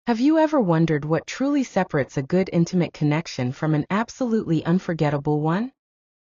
Have you ever wondered what truly separates a good intimate connection from an absolutely unforgettable one?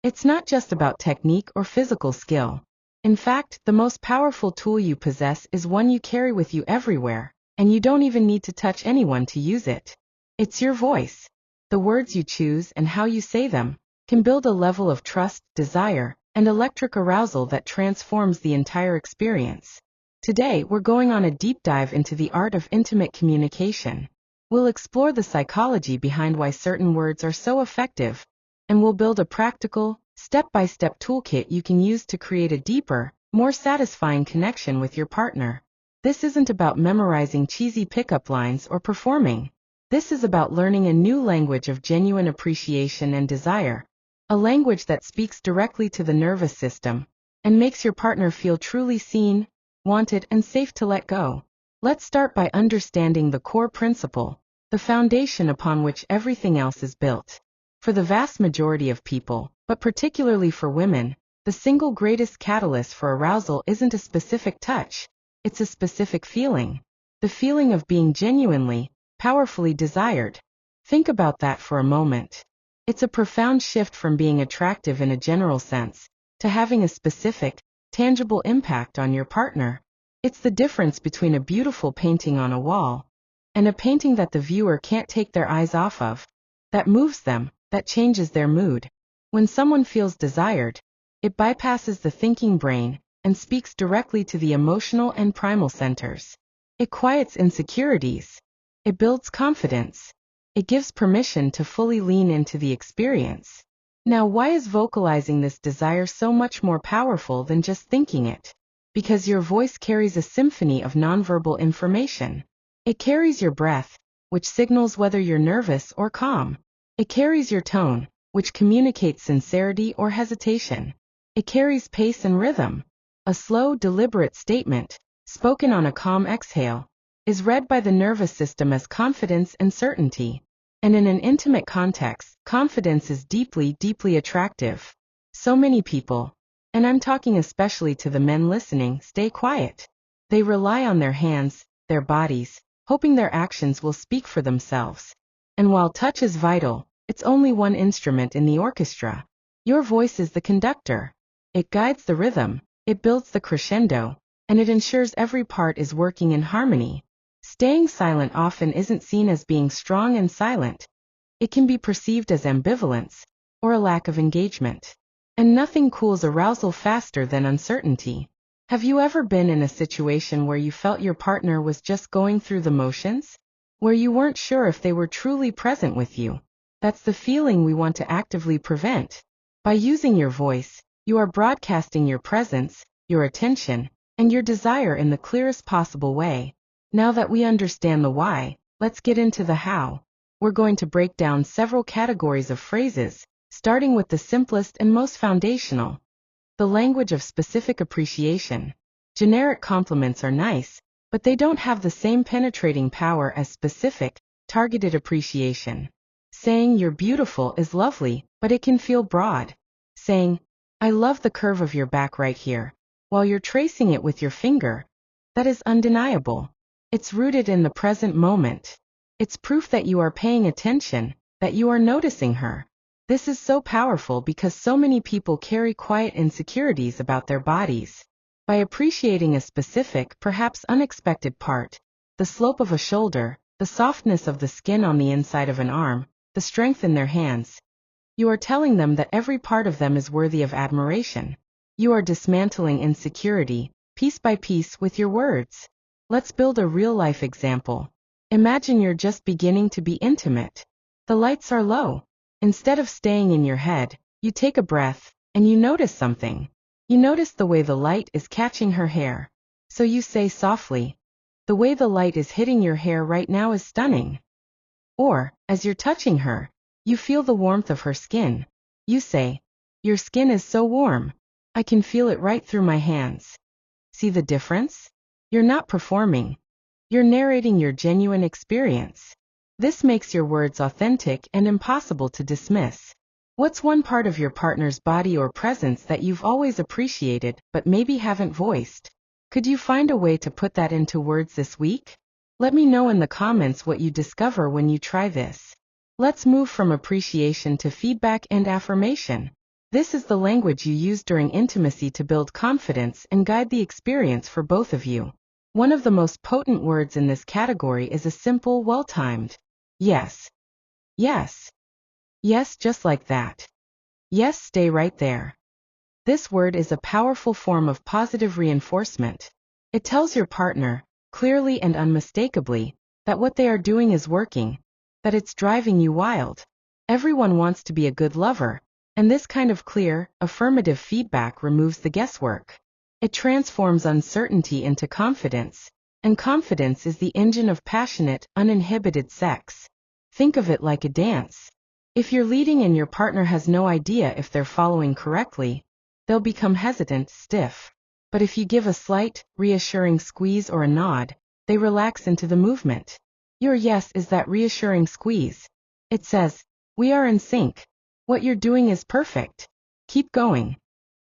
It's not just about technique or physical skill. In fact, the most powerful tool you possess is one you carry with you everywhere, and you don't even need to touch anyone to use it. It's your voice. The words you choose and how you say them can build a level of trust, desire, and electric arousal that transforms the entire experience. Today, we're going on a deep dive into the art of intimate communication. We'll explore the psychology behind why certain words are so effective, and we'll build a practical, step-by-step toolkit you can use to create a deeper, more satisfying connection with your partner. This isn't about memorizing cheesy pickup lines or performing. This is about learning a new language of genuine appreciation and desire, a language that speaks directly to the nervous system and makes your partner feel truly seen, wanted, and safe to let go. Let's start by understanding the core principle, the foundation upon which everything else is built. For the vast majority of people, but particularly for women, the single greatest catalyst for arousal isn't a specific touch, it's a specific feeling. The feeling of being genuinely, powerfully desired. Think about that for a moment. It's a profound shift from being attractive in a general sense to having a specific, tangible impact on your partner. It's the difference between a beautiful painting on a wall and a painting that the viewer can't take their eyes off of, that moves them, that changes their mood. When someone feels desired, it bypasses the thinking brain and speaks directly to the emotional and primal centers. It quiets insecurities. It builds confidence. It gives permission to fully lean into the experience. Now, why is vocalizing this desire so much more powerful than just thinking it? Because your voice carries a symphony of nonverbal information. It carries your breath, which signals whether you're nervous or calm. It carries your tone, which communicates sincerity or hesitation. It carries pace and rhythm. A slow, deliberate statement, spoken on a calm exhale, is read by the nervous system as confidence and certainty. And in an intimate context, confidence is deeply, deeply attractive. So many people, and I'm talking especially to the men listening, stay quiet. They rely on their hands, their bodies, hoping their actions will speak for themselves. And while touch is vital, it's only one instrument in the orchestra. Your voice is the conductor. It guides the rhythm, it builds the crescendo, and it ensures every part is working in harmony. Staying silent often isn't seen as being strong and silent. It can be perceived as ambivalence, or a lack of engagement. And nothing cools arousal faster than uncertainty. Have you ever been in a situation where you felt your partner was just going through the motions? Where you weren't sure if they were truly present with you? That's the feeling we want to actively prevent. By using your voice, you are broadcasting your presence, your attention, and your desire in the clearest possible way. Now that we understand the why, let's get into the how. We're going to break down several categories of phrases, starting with the simplest and most foundational. The language of specific appreciation. Generic compliments are nice, but they don't have the same penetrating power as specific, targeted appreciation. Saying you're beautiful is lovely, but it can feel broad. Saying, I love the curve of your back right here, while you're tracing it with your finger, that is undeniable. It's rooted in the present moment. It's proof that you are paying attention, that you are noticing her. This is so powerful because so many people carry quiet insecurities about their bodies. By appreciating a specific, perhaps unexpected part, the slope of a shoulder, the softness of the skin on the inside of an arm, the strength in their hands, you are telling them that every part of them is worthy of admiration. You are dismantling insecurity, piece by piece, with your words. Let's build a real-life example. Imagine you're just beginning to be intimate. The lights are low. Instead of staying in your head, you take a breath, and you notice something. You notice the way the light is catching her hair. So you say softly, the way the light is hitting your hair right now is stunning. Or, as you're touching her, you feel the warmth of her skin. You say, your skin is so warm. I can feel it right through my hands. See the difference? You're not performing. You're narrating your genuine experience. This makes your words authentic and impossible to dismiss. What's one part of your partner's body or presence that you've always appreciated but maybe haven't voiced? Could you find a way to put that into words this week? Let me know in the comments what you discover when you try this. Let's move from appreciation to feedback and affirmation. This is the language you use during intimacy to build confidence and guide the experience for both of you. One of the most potent words in this category is a simple, well-timed yes. Yes. Yes, just like that. Yes, stay right there. This word is a powerful form of positive reinforcement. It tells your partner, clearly and unmistakably, that what they are doing is working, that it's driving you wild. Everyone wants to be a good lover, and this kind of clear, affirmative feedback removes the guesswork. It transforms uncertainty into confidence, and confidence is the engine of passionate, uninhibited sex. Think of it like a dance. If you're leading and your partner has no idea if they're following correctly, they'll become hesitant, stiff. But if you give a slight, reassuring squeeze or a nod, they relax into the movement. Your yes is that reassuring squeeze. It says, "We are in sync. What you're doing is perfect. Keep going."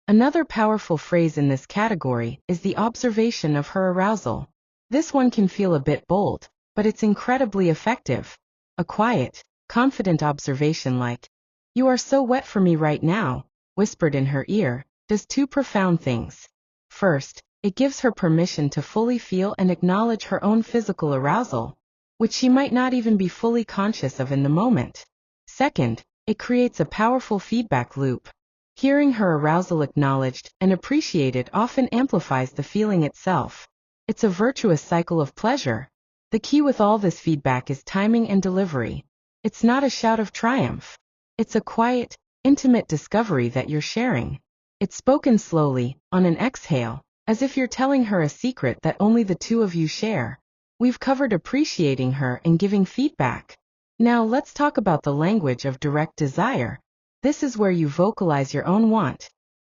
Another powerful phrase in this category is the observation of her arousal. This one can feel a bit bold, but it's incredibly effective. A quiet, confident observation like, "You are so wet for me right now," whispered in her ear, does two profound things. First, it gives her permission to fully feel and acknowledge her own physical arousal, which she might not even be fully conscious of in the moment. Second, it creates a powerful feedback loop. Hearing her arousal acknowledged and appreciated often amplifies the feeling itself. It's a virtuous cycle of pleasure. The key with all this feedback is timing and delivery. It's not a shout of triumph. It's a quiet, intimate discovery that you're sharing. It's spoken slowly, on an exhale, as if you're telling her a secret that only the two of you share. We've covered appreciating her and giving feedback. Now let's talk about the language of direct desire. This is where you vocalize your own want.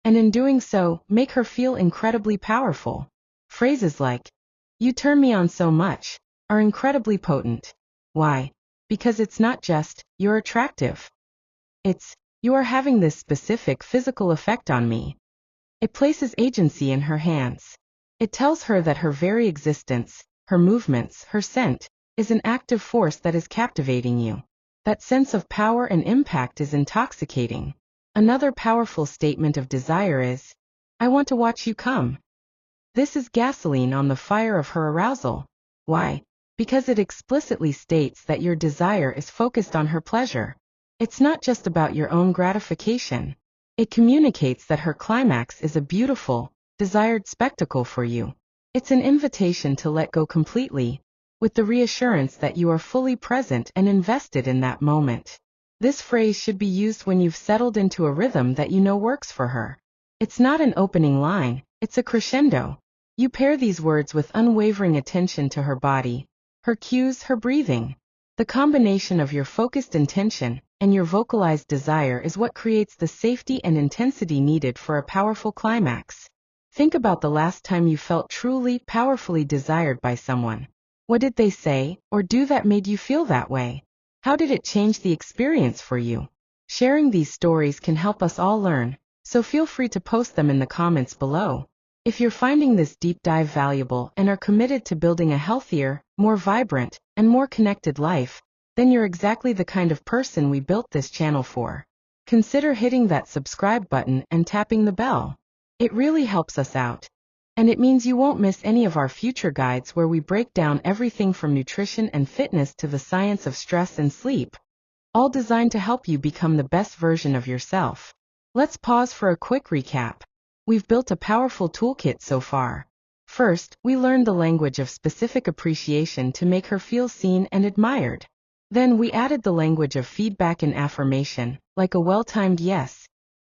And in doing so, make her feel incredibly powerful. Phrases like, "You turn me on so much," are incredibly potent. Why? Because it's not just, "You're attractive." It's, "You are having this specific physical effect on me." It places agency in her hands. It tells her that her very existence, her movements, her scent, is an active force that is captivating you. That sense of power and impact is intoxicating. Another powerful statement of desire is, "I want to watch you come." This is gasoline on the fire of her arousal. Why? Because it explicitly states that your desire is focused on her pleasure. It's not just about your own gratification. It communicates that her climax is a beautiful, desired spectacle for you. It's an invitation to let go completely, with the reassurance that you are fully present and invested in that moment. This phrase should be used when you've settled into a rhythm that you know works for her. It's not an opening line, it's a crescendo. You pair these words with unwavering attention to her body, her cues, her breathing. The combination of your focused intention and your vocalized desire is what creates the safety and intensity needed for a powerful climax. Think about the last time you felt truly, powerfully desired by someone. What did they say or do that made you feel that way? How did it change the experience for you? Sharing these stories can help us all learn, so feel free to post them in the comments below. If you're finding this deep dive valuable and are committed to building a healthier, more vibrant, and more connected life, then you're exactly the kind of person we built this channel for. Consider hitting that subscribe button and tapping the bell. It really helps us out. And it means you won't miss any of our future guides where we break down everything from nutrition and fitness to the science of stress and sleep, all designed to help you become the best version of yourself. Let's pause for a quick recap. We've built a powerful toolkit so far. First, we learned the language of specific appreciation to make her feel seen and admired. Then we added the language of feedback and affirmation, like a well-timed yes,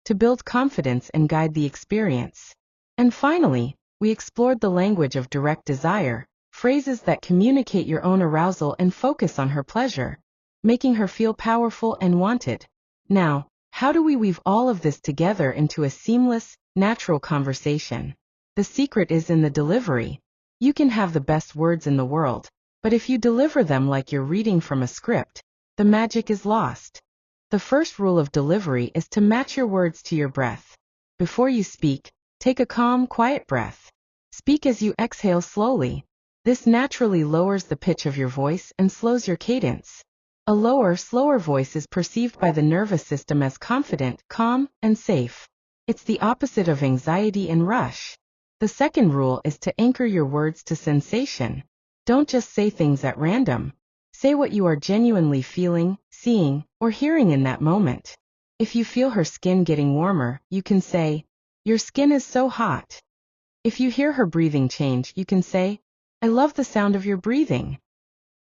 to build confidence and guide the experience. And finally, we explored the language of direct desire, phrases that communicate your own arousal and focus on her pleasure, making her feel powerful and wanted. Now, how do we weave all of this together into a seamless, natural conversation? The secret is in the delivery. You can have the best words in the world, but if you deliver them like you're reading from a script, the magic is lost. The first rule of delivery is to match your words to your breath. Before you speak, take a calm, quiet breath. Speak as you exhale slowly. This naturally lowers the pitch of your voice and slows your cadence. A lower, slower voice is perceived by the nervous system as confident, calm, and safe. It's the opposite of anxiety and rush. The second rule is to anchor your words to sensation. Don't just say things at random. Say what you are genuinely feeling, seeing, or hearing in that moment. If you feel her skin getting warmer, you can say, "Your skin is so hot." If you hear her breathing change, you can say, "I love the sound of your breathing."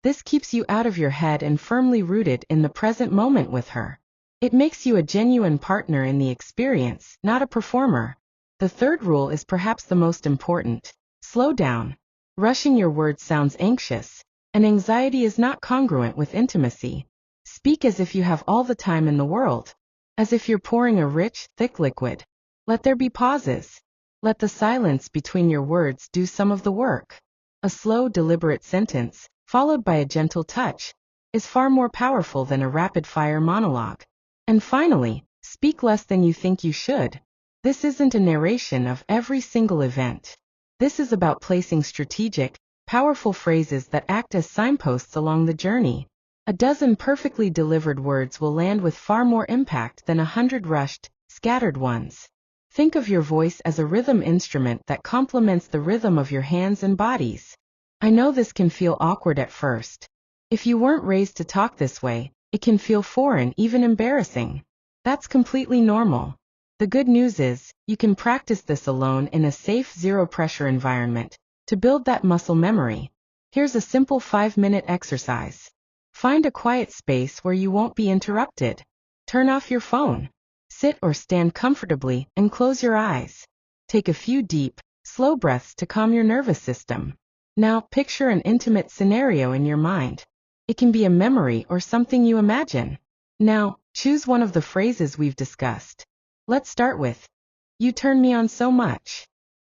This keeps you out of your head and firmly rooted in the present moment with her. It makes you a genuine partner in the experience, not a performer. The third rule is perhaps the most important. Slow down. Rushing your words sounds anxious, and anxiety is not congruent with intimacy. Speak as if you have all the time in the world, as if you're pouring a rich, thick liquid. Let there be pauses. Let the silence between your words do some of the work. A slow, deliberate sentence, followed by a gentle touch, is far more powerful than a rapid-fire monologue. And finally, speak less than you think you should. This isn't a narration of every single event. This is about placing strategic, powerful phrases that act as signposts along the journey. A dozen perfectly delivered words will land with far more impact than 100 rushed, scattered ones. Think of your voice as a rhythm instrument that complements the rhythm of your hands and bodies. I know this can feel awkward at first. If you weren't raised to talk this way, it can feel foreign, even embarrassing. That's completely normal. The good news is, you can practice this alone in a safe, zero-pressure environment to build that muscle memory. Here's a simple 5-minute exercise. Find a quiet space where you won't be interrupted. Turn off your phone. Sit or stand comfortably and close your eyes. Take a few deep, slow breaths to calm your nervous system. Now, picture an intimate scenario in your mind. It can be a memory or something you imagine. Now, choose one of the phrases we've discussed. Let's start with, "You turn me on so much."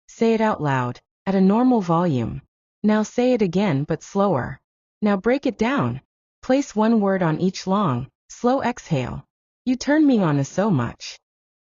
Say it out loud, at a normal volume. Now say it again but slower. Now break it down. Place one word on each long, slow exhale. "You turn me on so much."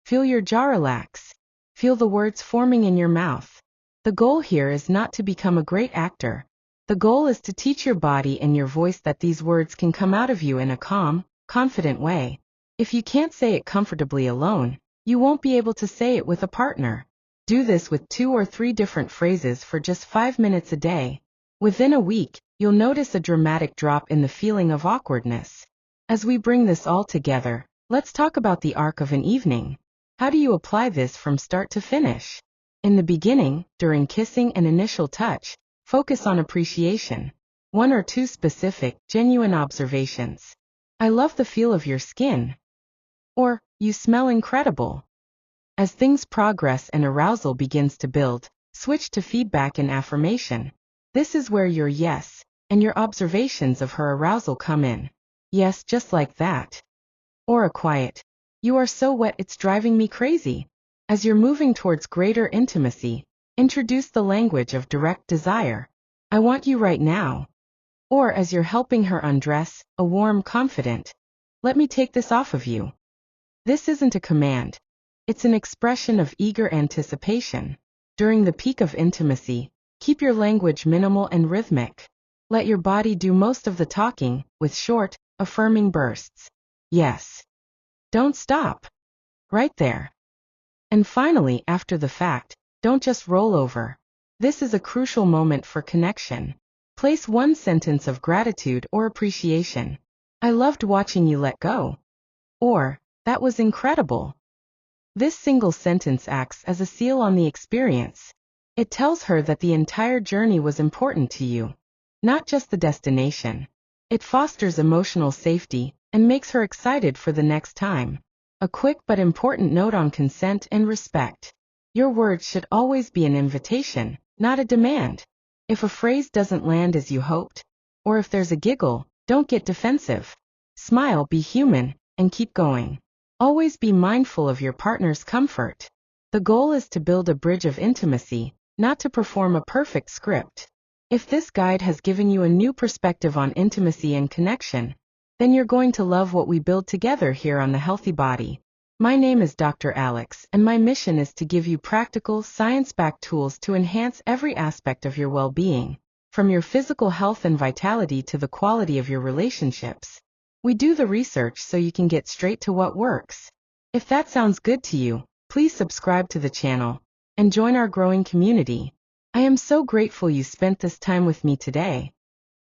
Feel your jaw relax. Feel the words forming in your mouth. The goal here is not to become a great actor. The goal is to teach your body and your voice that these words can come out of you in a calm, confident way. If you can't say it comfortably alone, you won't be able to say it with a partner. Do this with 2 or 3 different phrases for just 5 minutes a day. Within a week, you'll notice a dramatic drop in the feeling of awkwardness. As we bring this all together, let's talk about the arc of an evening. How do you apply this from start to finish? In the beginning, during kissing and initial touch, focus on appreciation. 1 or 2 specific, genuine observations. "I love the feel of your skin." Or, "You smell incredible." As things progress and arousal begins to build, switch to feedback and affirmation. This is where your yes and your observations of her arousal come in. "Yes, just like that." Or a quiet, "You are so wet, it's driving me crazy." As you're moving towards greater intimacy, introduce the language of direct desire. "I want you right now." Or as you're helping her undress, a warm, confident, "Let me take this off of you." This isn't a command. It's an expression of eager anticipation. During the peak of intimacy, keep your language minimal and rhythmic. Let your body do most of the talking, with short, affirming bursts. Yes. Don't stop. Right there. And finally, after the fact, don't just roll over. This is a crucial moment for connection. Place one sentence of gratitude or appreciation. "I loved watching you let go." Or, "That was incredible." This single sentence acts as a seal on the experience. It tells her that the entire journey was important to you, not just the destination. It fosters emotional safety and makes her excited for the next time. A quick but important note on consent and respect. Your words should always be an invitation, not a demand. If a phrase doesn't land as you hoped, or if there's a giggle, don't get defensive. Smile, be human, and keep going. Always be mindful of your partner's comfort. The goal is to build a bridge of intimacy, not to perform a perfect script. If this guide has given you a new perspective on intimacy and connection, then you're going to love what we build together here on The Healthy Body. My name is Dr. Alex, and my mission is to give you practical, science-backed tools to enhance every aspect of your well-being, from your physical health and vitality to the quality of your relationships. We do the research so you can get straight to what works. If that sounds good to you, please subscribe to the channel and join our growing community. I am so grateful you spent this time with me today.